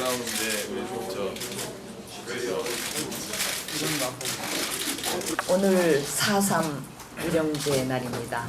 나오는데 오늘 4.3 위령제 날입니다.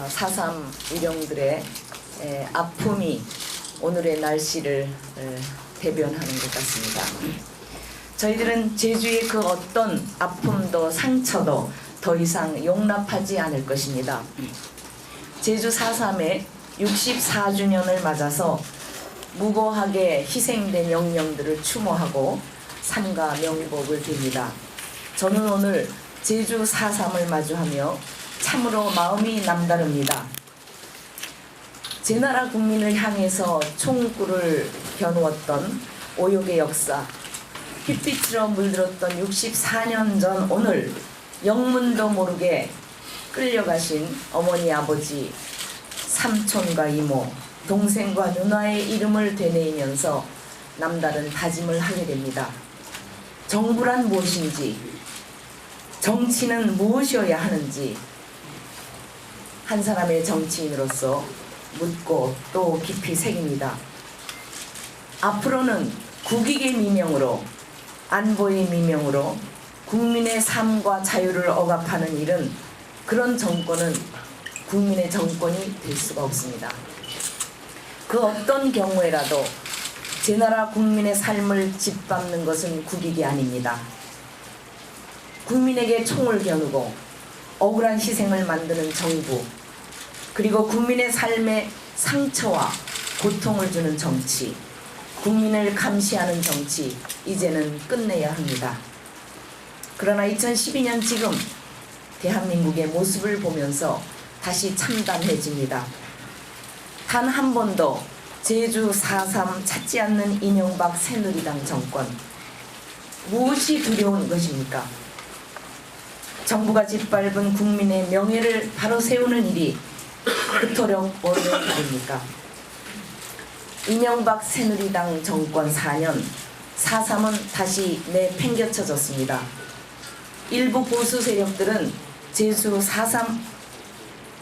4.3 위령들의 아픔이 오늘의 날씨를 대변하는 것 같습니다. 저희들은 제주의 그 어떤 아픔도 상처도 더 이상 용납하지 않을 것입니다. 제주 4.3의 64주년을 맞아서 무고하게 희생된 영령들을 추모하고 삼가 명복을 빕니다. 저는 오늘 제주 4.3을 마주하며 참으로 마음이 남다릅니다. 제 나라 국민을 향해서 총구를 겨누었던 오욕의 역사, 핏빛으로 물들었던 64년 전 오늘 영문도 모르게 끌려가신 어머니 아버지, 삼촌과 이모, 동생과 누나의 이름을 되뇌이면서 남다른 다짐을 하게 됩니다. 정부란 무엇인지, 정치는 무엇이어야 하는지 한 사람의 정치인으로서 묻고 또 깊이 새깁니다. 앞으로는 국익의 미명으로, 안보의 미명으로 국민의 삶과 자유를 억압하는 일은 그런 정권은 국민의 정권이 될 수가 없습니다. 그 어떤 경우에라도 제 나라 국민의 삶을 짓밟는 것은 국익이 아닙니다. 국민에게 총을 겨누고 억울한 희생을 만드는 정부, 그리고 국민의 삶에 상처와 고통을 주는 정치, 국민을 감시하는 정치, 이제는 끝내야 합니다. 그러나 2012년 지금 대한민국의 모습을 보면서 다시 참담해집니다. 단 한 번도 제주 4.3 찾지 않는 이명박 새누리당 정권, 무엇이 두려운 것입니까? 정부가 짓밟은 국민의 명예를 바로 세우는 일이 그토록 어려운 일입니까? 이명박 새누리당 정권 4년, 4.3은 다시 내팽개쳐졌습니다. 일부 보수 세력들은 제주 4.3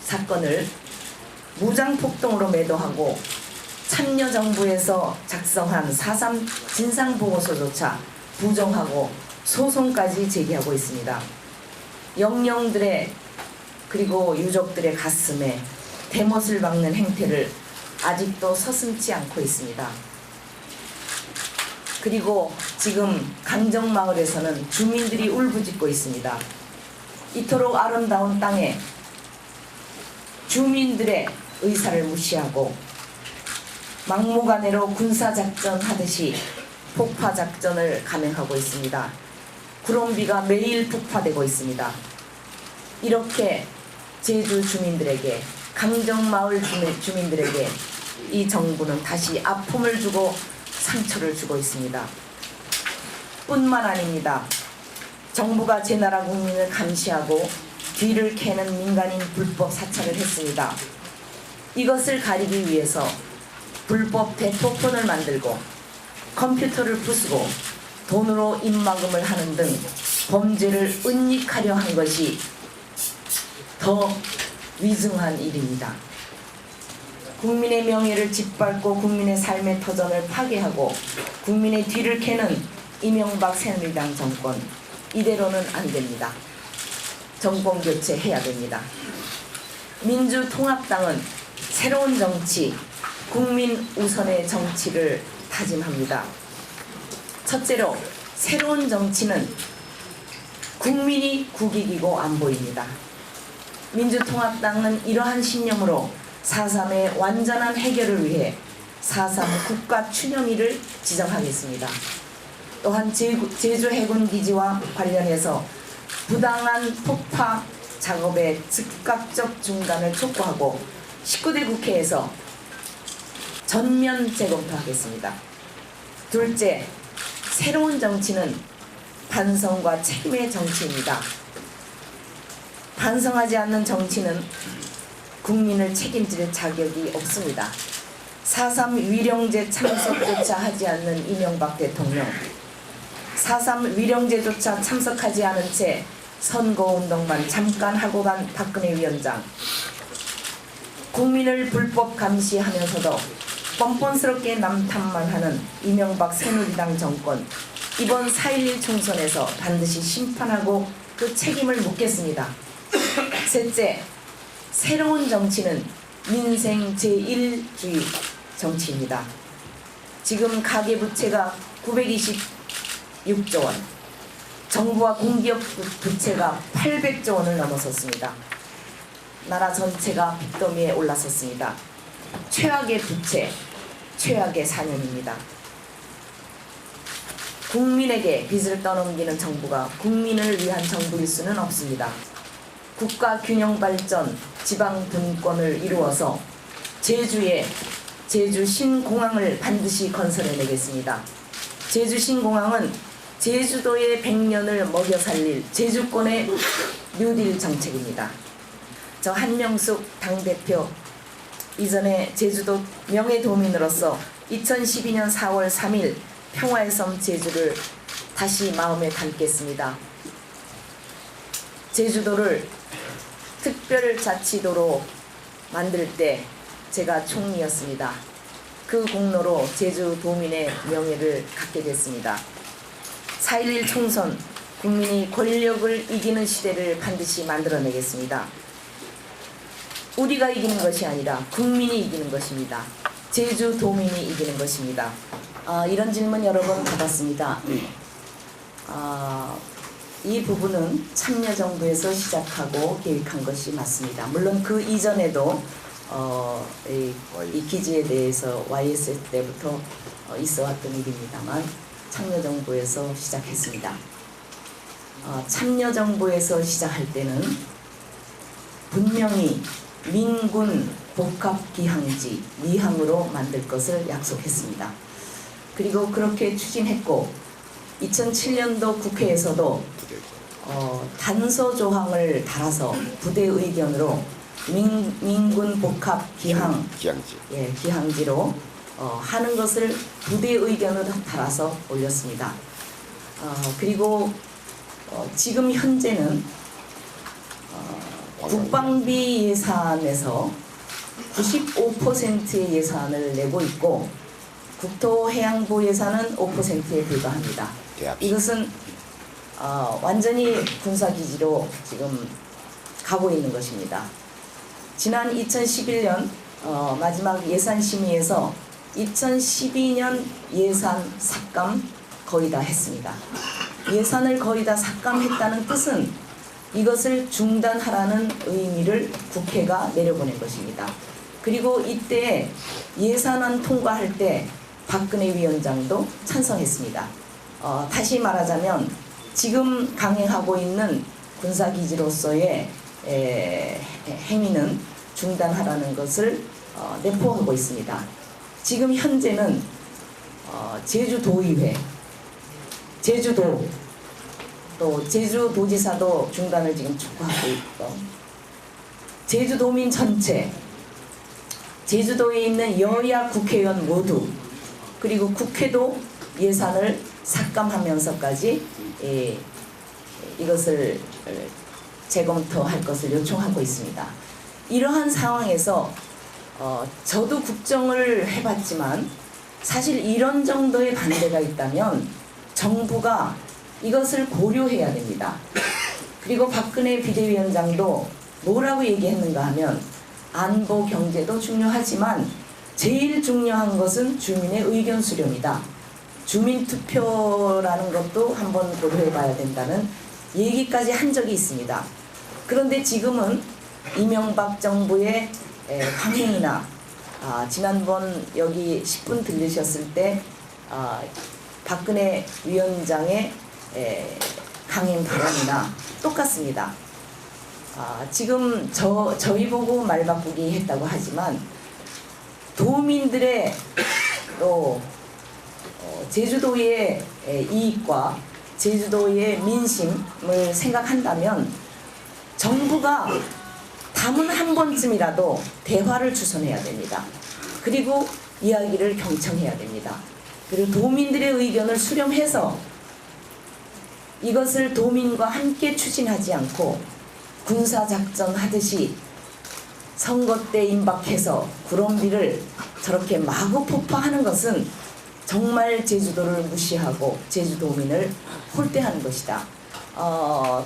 사건을 무장폭동으로 매도하고 참여정부에서 작성한 4.3 진상보고서조차 부정하고 소송까지 제기하고 있습니다. 영령들의 그리고 유족들의 가슴에 대못을 박는 행태를 아직도 서슴지 않고 있습니다. 그리고 지금 강정마을에서는 주민들이 울부짖고 있습니다. 이토록 아름다운 땅에 주민들의 의사를 무시하고 막무가내로 군사작전 하듯이 폭파작전을 감행하고 있습니다. 구름비가 매일 폭파되고 있습니다. 이렇게 제주 주민들에게, 강정마을 주민들에게 이 정부는 다시 아픔을 주고 상처를 주고 있습니다. 뿐만 아닙니다. 정부가 제 나라 국민을 감시하고 뒤를 캐는 민간인 불법 사찰을 했습니다. 이것을 가리기 위해서 불법 대포폰을 만들고 컴퓨터를 부수고 돈으로 입막음을 하는 등 범죄를 은닉하려 한 것이 더 위중한 일입니다. 국민의 명예를 짓밟고 국민의 삶의 터전을 파괴하고 국민의 뒤를 캐는 이명박 새누리당 정권, 이대로는 안 됩니다. 정권 교체해야 됩니다. 민주통합당은 새로운 정치, 국민 우선의 정치를 다짐합니다. 첫째로, 새로운 정치는 국민이 국익이고 안보입니다. 민주통합당은 이러한 신념으로 4.3의 완전한 해결을 위해 4.3 국가 추념일을 지정하겠습니다. 또한 제주 해군기지와 관련해서 부당한 폭파 작업의 즉각적 중단을 촉구하고 19대 국회에서 전면 재검토하겠습니다. 둘째, 새로운 정치는 반성과 책임의 정치입니다. 반성하지 않는 정치는 국민을 책임질 자격이 없습니다. 4.3 위령제 참석조차 하지 않는 이명박 대통령, 4.3 위령제조차 참석하지 않은 채 선거운동만 잠깐 하고 간 박근혜 위원장, 국민을 불법 감시하면서도 뻔뻔스럽게 남탓만 하는 이명박 새누리당 정권, 이번 4.11 총선에서 반드시 심판하고 그 책임을 묻겠습니다. 셋째, 새로운 정치는 민생 제1주의 정치입니다. 지금 가계부채가 926조 원, 정부와 공기업 부채가 800조 원을 넘어섰습니다. 나라 전체가 빚더미에 올라섰습니다. 최악의 부채, 최악의 4년입니다. 국민에게 빚을 떠넘기는 정부가 국민을 위한 정부일 수는 없습니다. 국가 균형 발전, 지방 분권을 이루어서 제주 신공항을 반드시 건설해내겠습니다. 제주 신공항은 제주도의 100년을 먹여 살릴 제주권의 뉴딜 정책입니다. 저 한명숙 당대표, 이전에 제주도 명예도민으로서 2012년 4월 3일 평화의 섬 제주를 다시 마음에 담겠습니다. 제주도를 특별자치도로 만들 때 제가 총리였습니다. 그 공로로 제주도민의 명예를 갖게 됐습니다. 4.11 총선, 국민이 권력을 이기는 시대를 반드시 만들어내겠습니다. 우리가 이기는 것이 아니라 국민이 이기는 것입니다. 제주도민이 이기는 것입니다. 이런 질문 여러 번 받았습니다. 이 부분은 참여정부에서 시작하고 계획한 것이 맞습니다. 물론 그 이전에도 이 기지에 대해서 YS 때부터 있어왔던 일입니다만 참여정부에서 시작했습니다. 참여정부에서 시작할 때는 분명히 민군 복합기항지 미항으로 만들 것을 약속했습니다. 그리고 그렇게 추진했고 2007년도 국회에서도 단서 조항을 달아서 부대 의견으로 민군 복합 기항지로 하는 것을 부대 의견으로 달아서 올렸습니다. 그리고 지금 현재는 국방비 예산에서 95%의 예산을 내고 있고 국토해양부 예산은 5%에 불과합니다. 이것은 완전히 군사기지로 지금 가고 있는 것입니다. 지난 2011년 마지막 예산심의에서 2012년 예산 삭감 거의 다 했습니다. 예산을 거의 다 삭감했다는 뜻은 이것을 중단하라는 의미를 국회가 내려보낸 것입니다. 그리고 이때 예산안 통과할 때 박근혜 위원장도 찬성했습니다. 다시 말하자면 지금 강행하고 있는 군사기지로서의 행위는 중단하라는 것을 내포하고 있습니다. 지금 현재는 제주도의회, 제주도, 또 제주도지사도 중단을 지금 촉구하고 있고 제주도민 전체, 제주도에 있는 여야 국회의원 모두, 그리고 국회도 예산을 삭감하면서까지 이것을 재검토할 것을 요청하고 있습니다. 이러한 상황에서 저도 국정을 해봤지만 사실 이런 정도의 반대가 있다면 정부가 이것을 고려해야 됩니다. 그리고 박근혜 비대위원장도 뭐라고 얘기했는가 하면 안보 경제도 중요하지만 제일 중요한 것은 주민의 의견 수렴이다. 주민투표라는 것도 한번 고려해 봐야 된다는 얘기까지 한 적이 있습니다. 그런데 지금은 이명박 정부의 강행이나 지난번 여기 10분 들리셨을 때 박근혜 위원장의 강행 발언이나 똑같습니다. 지금 저희 보고 말 바꾸기 했다고 하지만 도민들의 또 제주도의 이익과 제주도의 민심을 생각한다면 정부가 담은 한 번쯤이라도 대화를 주선해야 됩니다. 그리고 이야기를 경청해야 됩니다. 그리고 도민들의 의견을 수렴해서 이것을 도민과 함께 추진하지 않고 군사작전 하듯이 선거 때 임박해서 구렁비를 저렇게 마구 폭파하는 것은 정말 제주도를 무시하고 제주도민을 홀대하는 것이다.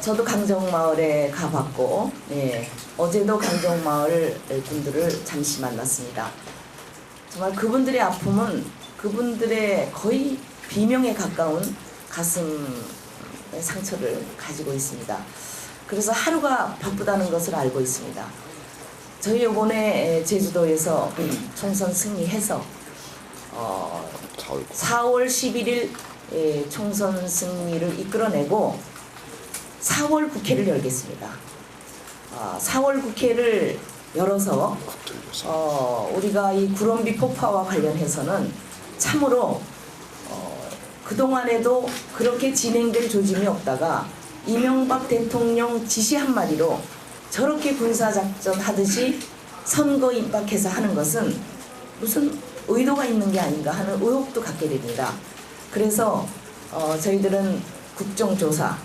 저도 강정마을에 가봤고, 예, 어제도 강정마을 분들을 잠시 만났습니다. 정말 그분들의 아픔은 그분들의 거의 비명에 가까운 가슴의 상처를 가지고 있습니다. 그래서 하루가 바쁘다는 것을 알고 있습니다. 저희 이번에 제주도에서 총선 승리해서 4월 11일 총선 승리를 이끌어내고 4월 국회를 열겠습니다. 4월 국회를 열어서 우리가 이 구럼비 폭파와 관련해서는 참으로 그동안에도 그렇게 진행될 조짐이 없다가 이명박 대통령 지시 한마디로 저렇게 군사작전 하듯이 선거 임박해서 하는 것은 무슨 의도가 있는 게 아닌가 하는 의혹도 갖게 됩니다. 그래서 저희들은 국정조사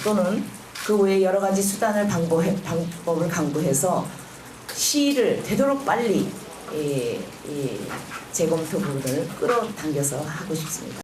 또는 그 외에 여러 가지 수단을 방법을 강구해서 시의를 되도록 빨리 재검토 부분을 끌어당겨서 하고 싶습니다.